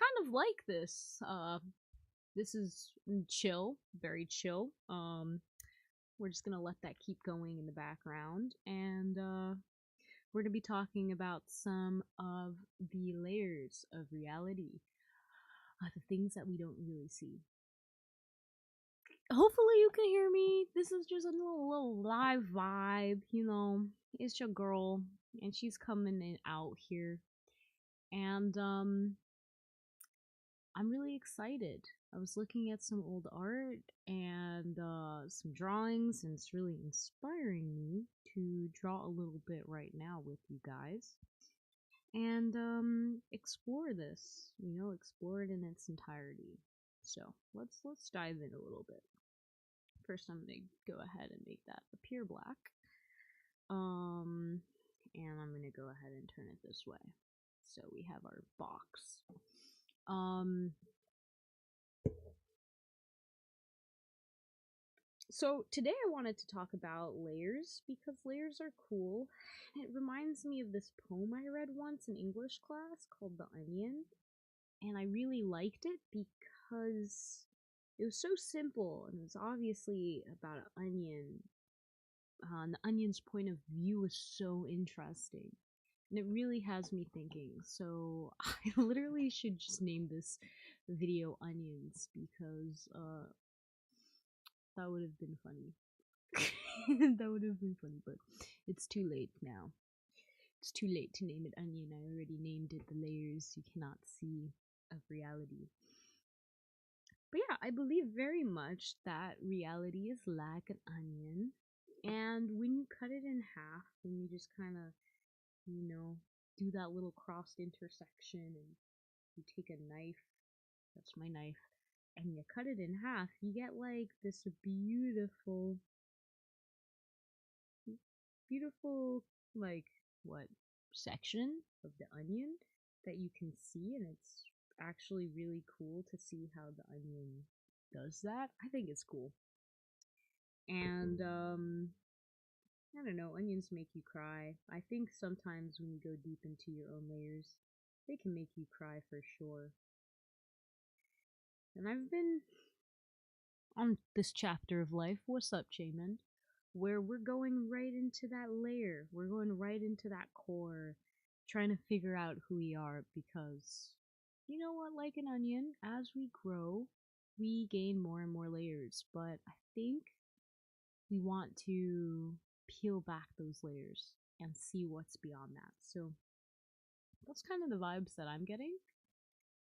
kind of like this. This is chill, very chill. We're just gonna let that keep going in the background, and we're gonna be talking about some of the layers of reality, the things that we don't really see. Hopefully you can hear me. This is just a little live vibe, you know. It's your girl, and she's coming in out here, and I'm really excited. I was looking at some old art and some drawings, and it's really inspiring me to draw a little bit right now with you guys and explore this, explore it in its entirety. So let's dive in a little bit. First, I'm gonna go ahead and make that appear black. And I'm gonna go ahead and turn it this way. So we have our box. So today I wanted to talk about layers because layers are cool. It reminds me of this poem I read once in English class called The Onion. And I really liked it because it was so simple and it's obviously about an onion. And the onion's point of view was so interesting. And it really has me thinking. So I literally should just name this video Onions because that would have been funny. That would have been funny, but it's too late now. It's too late to name it Onion. I already named it the layers you cannot see of reality. But yeah, I believe very much that reality is like an onion. And when you cut it in half, when you just kind of, do that little crossed intersection and you take a knife, that's my knife, and you cut it in half, you get like this beautiful, like, what, section of the onion that you can see, and it's actually really cool to see how the onion does that. I think it's cool. And I don't know, onions make you cry. I think sometimes when you go deep into your own layers, they can make you cry for sure. And I've been on this chapter of life, what's up, Jamin? Where we're going right into that layer. We're going right into that core, trying to figure out who we are because, you know what, like an onion, as we grow, we gain more and more layers. But I think we want to peel back those layers and see what's beyond that. So that's kind of the vibes that I'm getting.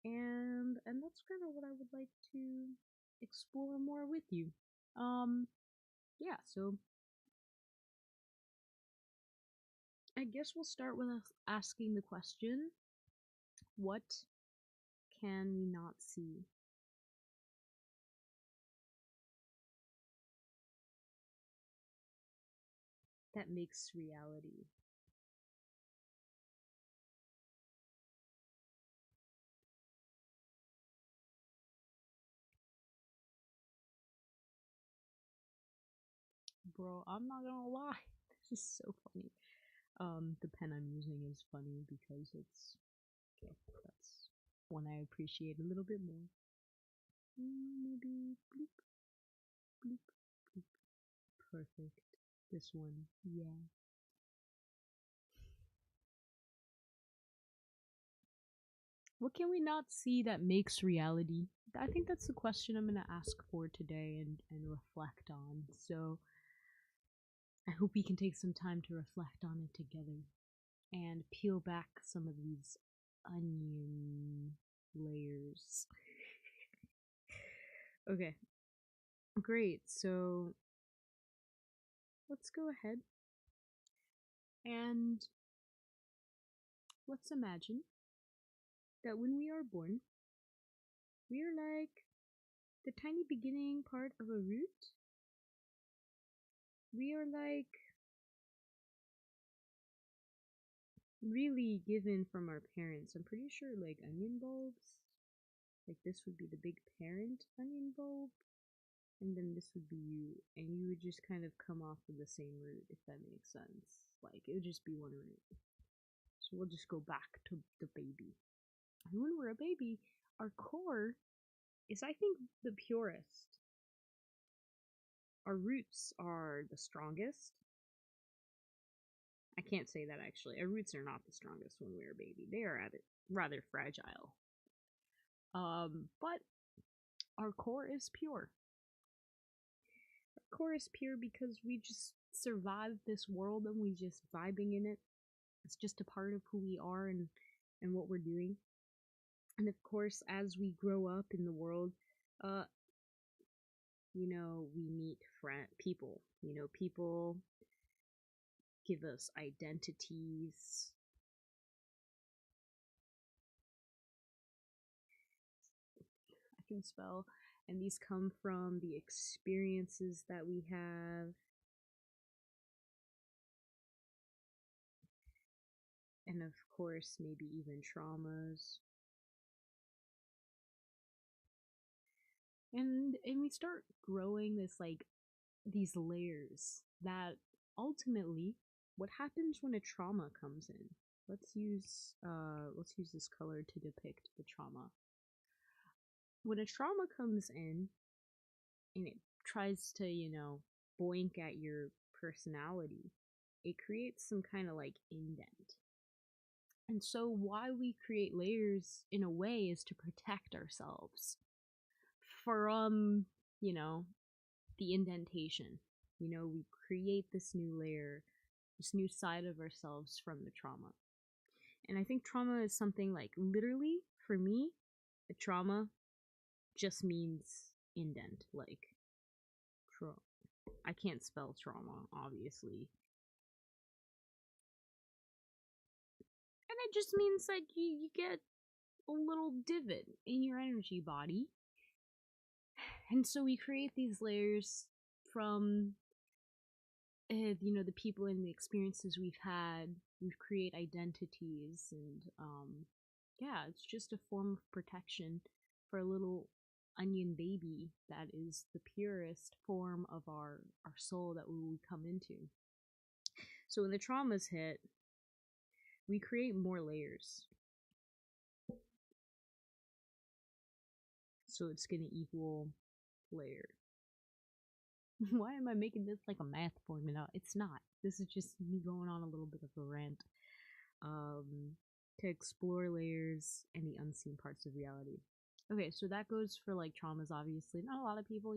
And that's kind of what I would like to explore more with you. Yeah, so I guess we'll start with us asking the question, what can we not see? That makes reality. Bro, I'm not gonna lie. This is so funny. The pen I'm using is funny because it's okay. That's one I appreciate a little bit more. Maybe bloop, bloop, bloop. Perfect. This one, yeah. What can we not see that makes reality? I think that's the question I'm gonna ask for today and reflect on. So I hope we can take some time to reflect on it together and peel back some of these onion layers. Okay, great. So let's go ahead and let's imagine that when we are born, we are like the tiny beginning part of a root. We are like really given from our parents. I'm pretty sure like onion bulbs, like this would be the big parent onion bulb, and then this would be you, and you would just kind of come off of the same root, if that makes sense. Like it would just be one root. So we'll just go back to the baby. And when we're a baby, our core is, I think, the purest. Our roots are the strongest. I can't say that actually. Our roots are not the strongest when we're a baby. They are rather fragile. But our core is pure. Our core is pure because we just survived this world and we just vibing in it. It's just a part of who we are and what we're doing. And of course, as we grow up in the world, we meet people. People give us identities. I can spell. And these come from the experiences that we have. And of course, maybe even traumas. And we start growing these layers that ultimately, what happens when a trauma comes in? Let's use this color to depict the trauma. When a trauma comes in and it tries to, boink at your personality, it creates some kind of indent. And so why we create layers in a way is to protect ourselves from, the indentation. We create this new layer, this new side of ourselves from the trauma. And I think trauma is something literally, for me, a trauma just means indent. I can't spell trauma, obviously. And it just means you get a little divot in your energy body. And so we create these layers from the people and the experiences we've had. We create identities, and it's just a form of protection for a little onion baby that is the purest form of our soul that we will come into. So when the traumas hit, we create more layers. So it's gonna equal layer. Why am I making this like a math formula? It's not. This is just me going on a little bit of a rant. To explore layers and the unseen parts of reality. Okay, so that goes for traumas, obviously. Not a lot of people,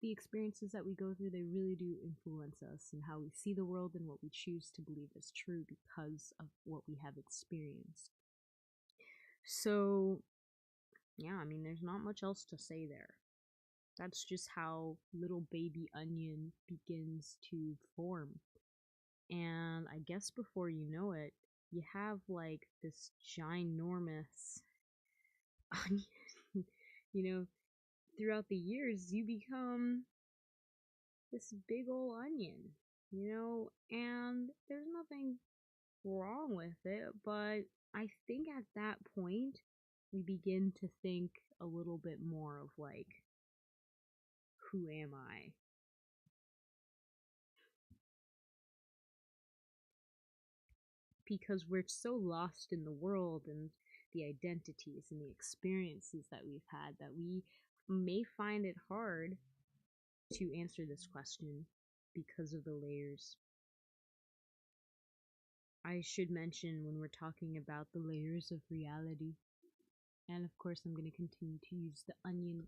the experiences that we go through, they really do influence us and how we see the world and what we choose to believe is true because of what we have experienced. So, yeah, I mean, there's not much else to say there. That's just how little baby onion begins to form. And I guess before you know it, you have this ginormous onion. Throughout the years, you become this big old onion, and there's nothing wrong with it, but I think at that point, we begin to think a little bit more of who am I? Because we're so lost in the world and the identities and the experiences that we've had that we may find it hard to answer this question because of the layers. I should mention when we're talking about the layers of reality, and of course I'm going to continue to use the onion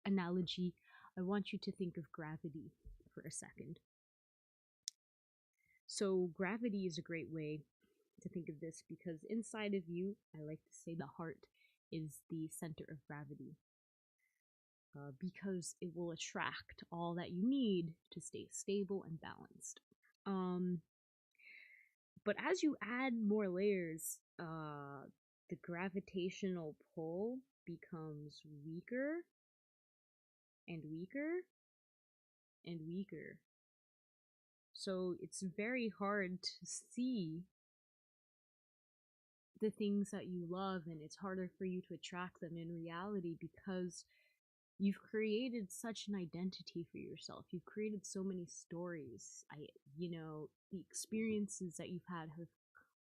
analogy, I want you to think of gravity for a second. So gravity is a great way to think of this because inside of you, I like to say the heart is the center of gravity. Because it will attract all that you need to stay stable and balanced. But as you add more layers, the gravitational pull becomes weaker and weaker and weaker. So it's very hard to see the things that you love, and it's harder for you to attract them in reality because you've created such an identity for yourself. You've created so many stories. The experiences that you've had have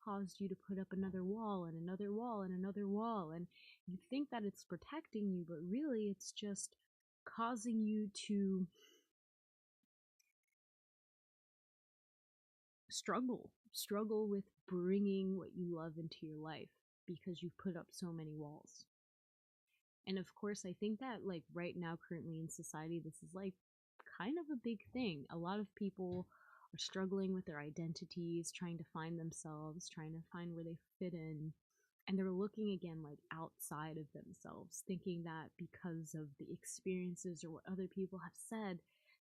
caused you to put up another wall and another wall and another wall, and you think that it's protecting you, but really it's just causing you to struggle with bringing what you love into your life because you've put up so many walls. And of course, I think that like right now, currently in society, this is like kind of a big thing. A lot of people are struggling with their identities, trying to find themselves, trying to find where they fit in. And they're looking again like outside of themselves, thinking that because of the experiences or what other people have said,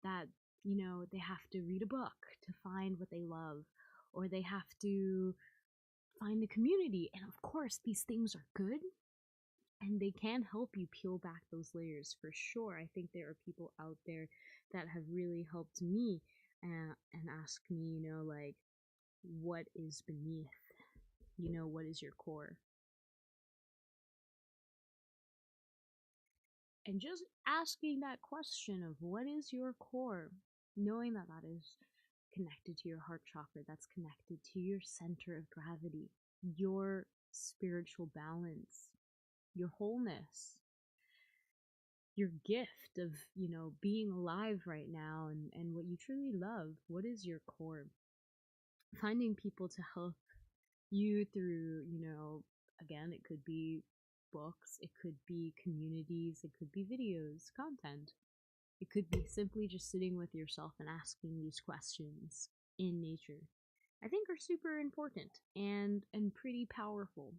that, you know, they have to read a book to find what they love, or they have to find the community. And of course, these things are good and they can help you peel back those layers for sure. I think there are people out there that have really helped me and ask me, you know, like, what is beneath? You know, what is your core? And just asking that question of what is your core, knowing that that is connected to your heart chakra, that's connected to your center of gravity, your spiritual balance, your wholeness, your gift of, you know, being alive right now, and what you truly love. What is your core? Finding people to help you through, you know, again, it could be books, it could be communities, it could be videos, content. It could be simply just sitting with yourself and asking these questions in nature. I think are super important and pretty powerful.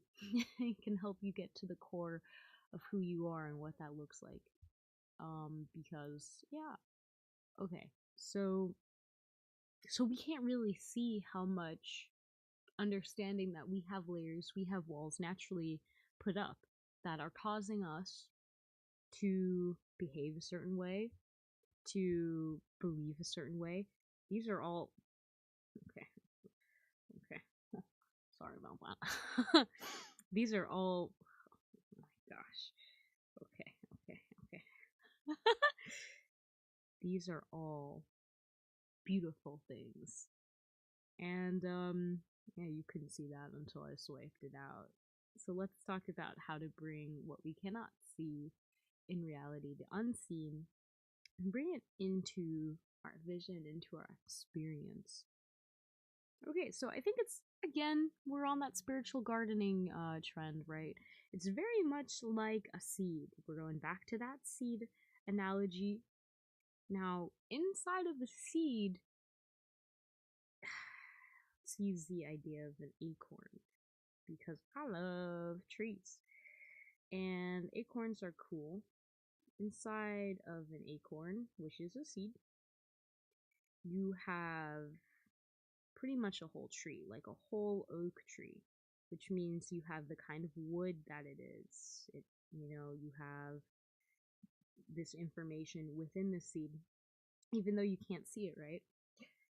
It can help you get to the core of who you are and what that looks like. Because yeah, okay. So we can't really see how much understanding that we have layers, we have walls naturally put up that are causing us to behave a certain way, to believe a certain way. These are all okay. Okay. Sorry about that. These are all oh my gosh. Okay, okay, okay. These are all beautiful things. And yeah, you couldn't see that until I swiped it out. So let's talk about how to bring what we cannot see in reality, the unseen, and bring it into our vision, into our experience. Okay, so I think it's, again, we're on that spiritual gardening trend, right? It's very much like a seed. We're going back to that seed analogy. Now, inside of the seed, let's use the idea of an acorn because I love trees. And acorns are cool. Inside of an acorn, which is a seed, you have pretty much a whole tree, like a whole oak tree, which means you have the kind of wood that it is. It, you know, you have this information within the seed, even though you can't see it, right?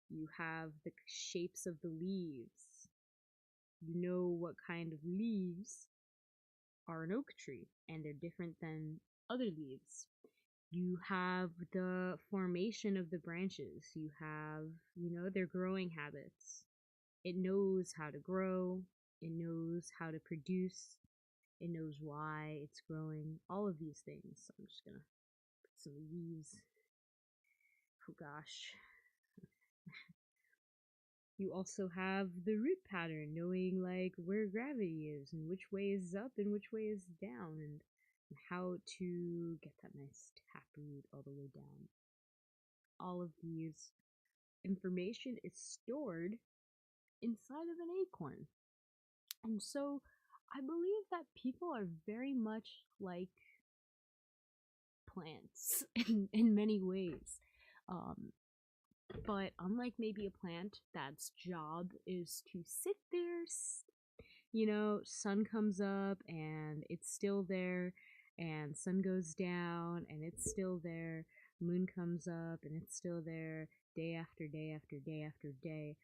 You have the shapes of the leaves. You know what kind of leaves are an oak tree, and they're different than other leaves. You have the formation of the branches. You have, you know, their growing habits. It knows how to grow. It knows how to produce. It knows why it's growing. All of these things. So I'm just gonna put some leaves. Oh gosh. You also have the root pattern, knowing like where gravity is and which way is up and which way is down, and how to get that nice tap root all the way down. All of these information is stored inside of an acorn. And so I believe that people are very much like plants in many ways. Um, but unlike maybe a plant that's job is to sit there, you know, sun comes up and it's still there, and sun goes down and it's still there, moon comes up and it's still there, day after day after day after day.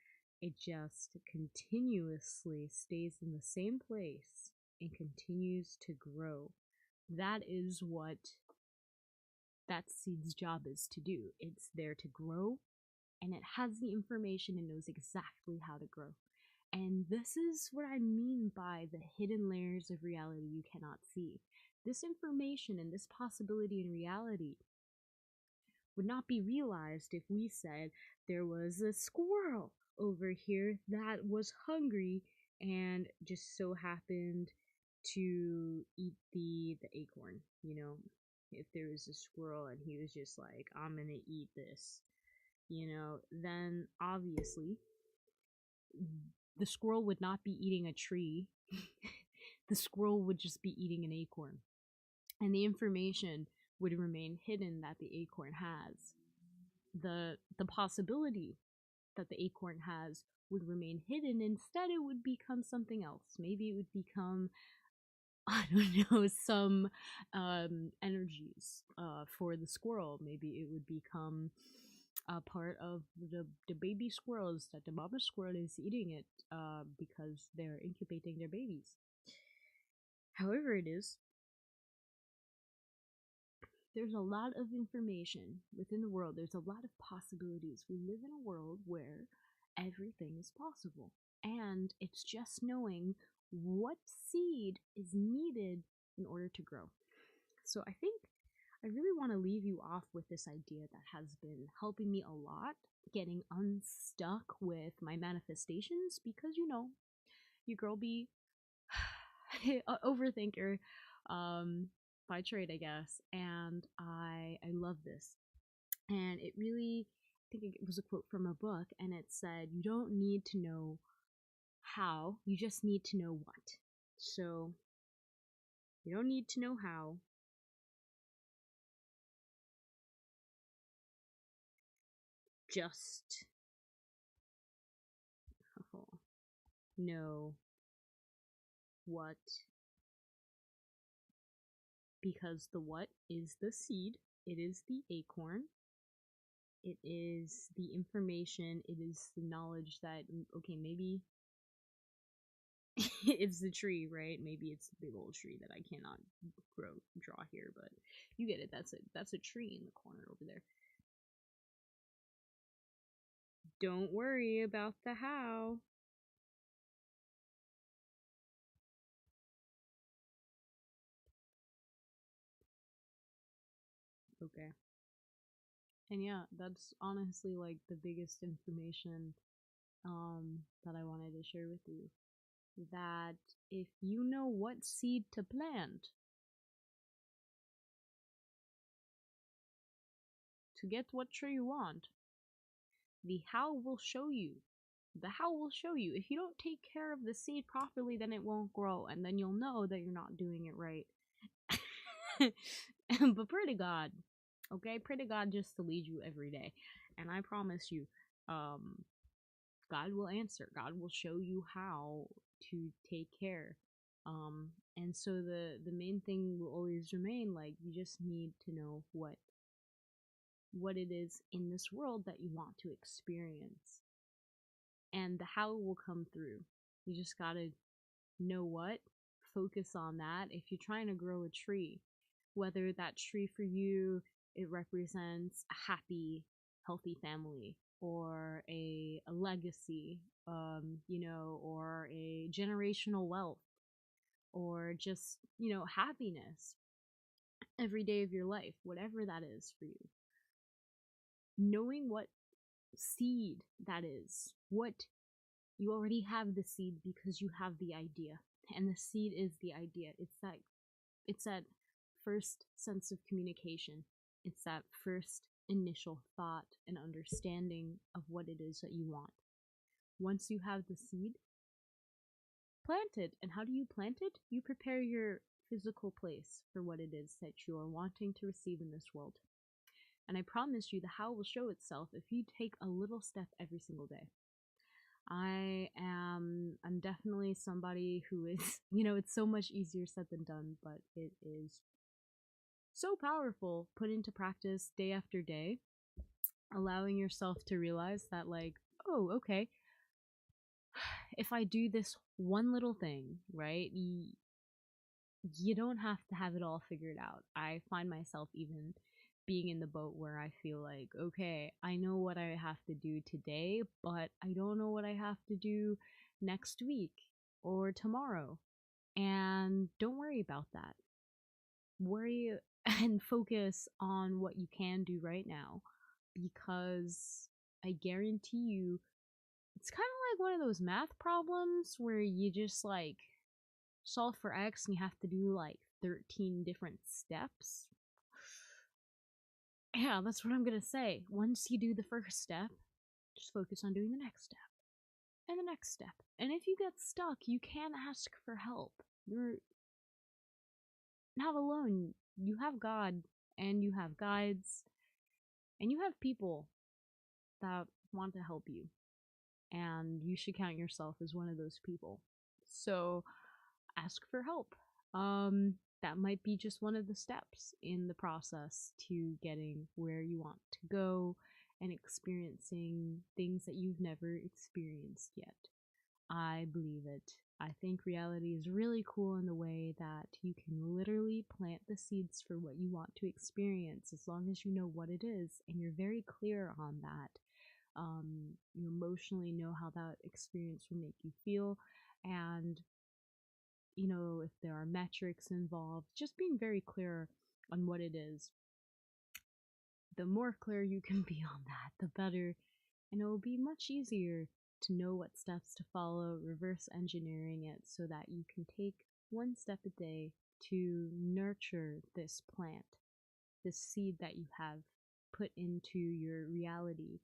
It just continuously stays in the same place and continues to grow. That is what that seed's job is to do. It's there to grow, and it has the information and knows exactly how to grow. And this is what I mean by the hidden layers of reality you cannot see. This information and this possibility in reality would not be realized if we said there was a squirrel over here that was hungry and just so happened to eat the acorn, if there was a squirrel and he was just like, I'm gonna eat this, then obviously the squirrel would not be eating a tree. The squirrel would just be eating an acorn, and the information would remain hidden that the acorn has. The possibility that the acorn has would remain hidden. Instead, it would become something else. Maybe it would become, I don't know, some energies for the squirrel. Maybe it would become a part of the baby squirrels that the mama squirrel is eating it because they're incubating their babies. However it is, there's a lot of information within the world. There's a lot of possibilities. We live in a world where everything is possible. And it's just knowing what seed is needed in order to grow. So I think I really want to leave you off with this idea that has been helping me a lot, getting unstuck with my manifestations, because your girl be overthinker by trade, I guess, and I love this. And it really, I think it was a quote from a book, and it said, you don't need to know how, you just need to know what. So you don't need to know how, just know what, because the what is the seed, it is the acorn, it is the information, it is the knowledge that, okay, maybe it's the tree, right? Maybe it's the big old tree that I cannot draw here, but you get it. That's a tree in the corner over there. Don't worry about the how. Okay. And yeah, that's honestly like the biggest information that I wanted to share with you. That if you know what seed to plant to get what tree you want, the how will show you. The how will show you. If you don't take care of the seed properly, then it won't grow, and then you'll know that you're not doing it right. But pray to God, okay? Pray to God just to lead you every day, and I promise you, God will answer. God will show you how to take care. And so the main thing will always remain, like, you just need to know what it is in this world that you want to experience, and the how will come through. You just gotta know what, focus on that. If you're trying to grow a tree, whether that tree for you, it represents a happy, healthy family, or a legacy, or a generational wealth, or just, happiness every day of your life, whatever that is for you. Knowing what seed that is, what you already have the seed because you have the idea, and the seed is the idea. It's that first sense of communication. It's that first initial thought and understanding of what it is that you want. Once you have the seed, plant it. And how do you plant it? You prepare your physical place for what it is that you are wanting to receive in this world. And I promise you, the how will show itself if you take a little step every single day. I'm definitely somebody who is, it's so much easier said than done, but it is so powerful put into practice day after day, allowing yourself to realize that, like, oh, okay, if I do this one little thing, right, you don't have to have it all figured out. I find myself even being in the boat where I feel like, okay, I know what I have to do today, but I don't know what I have to do next week or tomorrow. And don't worry about that. Worry and focus on what you can do right now, because I guarantee you it's kind of like one of those math problems where you just like solve for x and you have to do like 13 different steps. Yeah, that's what I'm gonna say. Once you do the first step, just focus on doing the next step and the next step. And if you get stuck, you can ask for help. You're not alone. You have God, and you have guides, and you have people that want to help you. And you should count yourself as one of those people. So ask for help. That might be just one of the steps in the process to getting where you want to go and experiencing things that you've never experienced yet. I believe it. I think reality is really cool in the way that you can literally plant the seeds for what you want to experience as long as you know what it is and you're very clear on that. You emotionally know how that experience will make you feel, and if there are metrics involved, just being very clear on what it is. The more clear you can be on that, the better, and it will be much easier to know what steps to follow, reverse engineering it so that you can take one step a day to nurture this plant, this seed that you have put into your reality,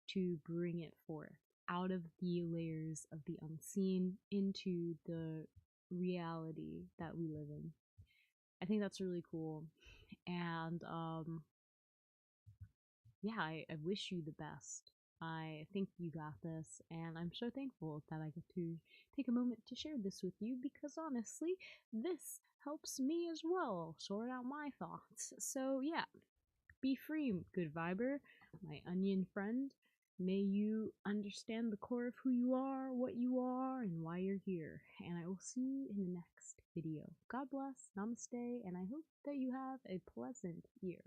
to bring it forth out of the layers of the unseen into the reality that we live in. I think that's really cool. And yeah, I wish you the best. I think you got this, and I'm so thankful that I get to take a moment to share this with you, because honestly, this helps me as well sort out my thoughts. So yeah, be free, good viber, my onion friend. May you understand the core of who you are, what you are, and why you're here. And I will see you in the next video. God bless, namaste, and I hope that you have a pleasant year.